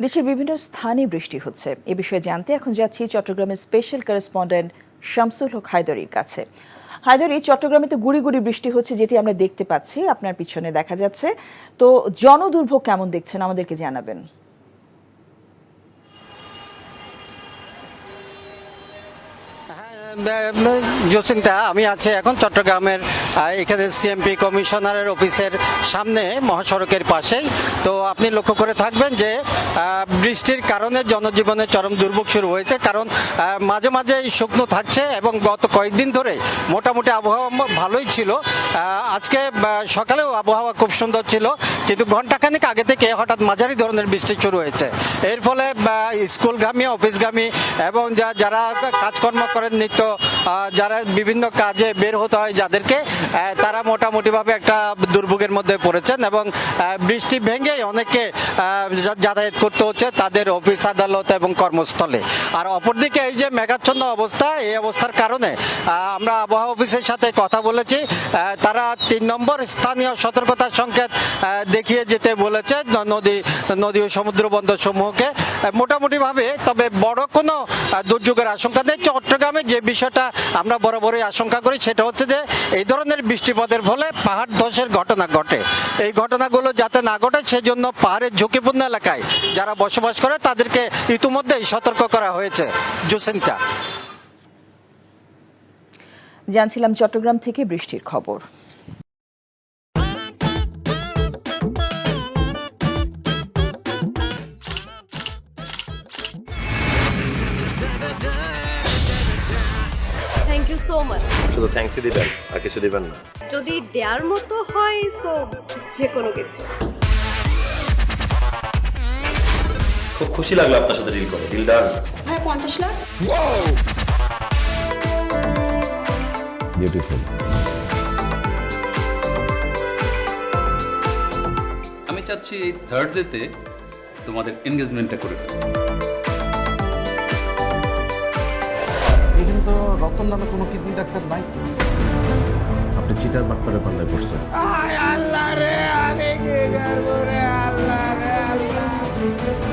দেশের বিভিন্ন স্থানে বৃষ্টি হচ্ছে। এ বিষয়ে জানতে এখন যাচ্ছি চট্টগ্রামের স্পেশাল করেসপন্ডেন্ট শামসুল হক হায়দরির কাছে। হায়দরি, চট্টগ্রামে তো গুড়ি গুড়ি বৃষ্টি হচ্ছে, যেটি আমরা দেখতে পাচ্ছি, আপনার পিছনে দেখা যাচ্ছে। তো জনদুর্ভোগ কেমন দেখছেন আমাদেরকে জানাবেন। জসিন্তা, আমি আছি এখন চট্টগ্রামের এখানে সিএমপি কমিশনারের অফিসের সামনে মহাসড়কের পাশেই। তো আপনি লক্ষ্য করে থাকবেন যে বৃষ্টির কারণে জনজীবনে চরম দুর্ভোগ শুরু হয়েছে, কারণ মাঝে মাঝে শুকনো থাকছে এবং গত কয়েকদিন ধরে মোটামুটি আবহাওয়া ভালোই ছিল। আজকে সকালেও আবহাওয়া খুব সুন্দর ছিল, কিন্তু ঘণ্টাখানেক আগে থেকে হঠাৎ মাঝারি ধরনের বৃষ্টি শুরু হয়েছে। এর ফলে স্কুলগামী, অফিসগামী এবং যারা কাজকর্ম করেন, নিত্য যারা বিভিন্ন কাজে বের হতে হয় যাদেরকে, তারা মোটামুটিভাবে একটা দুর্ভোগের মধ্যে পড়েছেন এবং বৃষ্টি ভেঙে অনেকে যাতায়াত করতে হচ্ছে তাদের অফিস, আদালত এবং কর্মস্থলে। আর অপরদিকে এই যে মেঘাচ্ছন্ন অবস্থা, এই অবস্থার কারণে আমরা আবহাওয়া অফিসের সাথে কথা বলেছি। তারা ৩ নম্বর স্থানীয় সতর্কতা সংকেত দেখিয়ে যেতে বলেছে নদী ও সমুদ্র বন্দর সমূহকে মোটামুটিভাবে। তবে বড় কোনো দুর্যোগের আশঙ্কা নেই। চট্টগ্রামে যে বিষয়টা আমরা বরাবরই আশঙ্কা করি সেটা হচ্ছে যে এই ধরনের বৃষ্টিপাতের ফলে পাহাড় ধসের ঘটনা ঘটে। এই ঘটনাগুলো যাতে না ঘটে সেজন্য পাহাড়ের ঝুঁকিপূর্ণ এলাকায় যারা বসবাস করে তাদেরকে ইতিমধ্যেই সতর্ক করা হয়েছে। জসিন্তা, জানছিলাম চট্টগ্রাম থেকে বৃষ্টির খবর। Thank you so much. শুধু থ্যাঙ্কসই দিবেন, আর কিছু দিবেন না? যদি দেওয়ার মতো হয় সো যে কোনো কিছু। খুব খুশি লাগলো আপনার সাথে ডিল করে। Deal done. হ্যাঁ, 50 লাখ। বিউটিফুল। আমি চাচ্ছি এই থার্ড ডেতে তোমাদের এনগেজমেন্টটা করে দেবো। এখানে তো রতন নামে কোনো কিডনি ডাক্তার নাই। আপনি চিটার বাটপারে পাল্লায় পড়ছেন। আল্লাহ রে, আমি কি করব রে, আল্লাহ রে, আল্লাহ।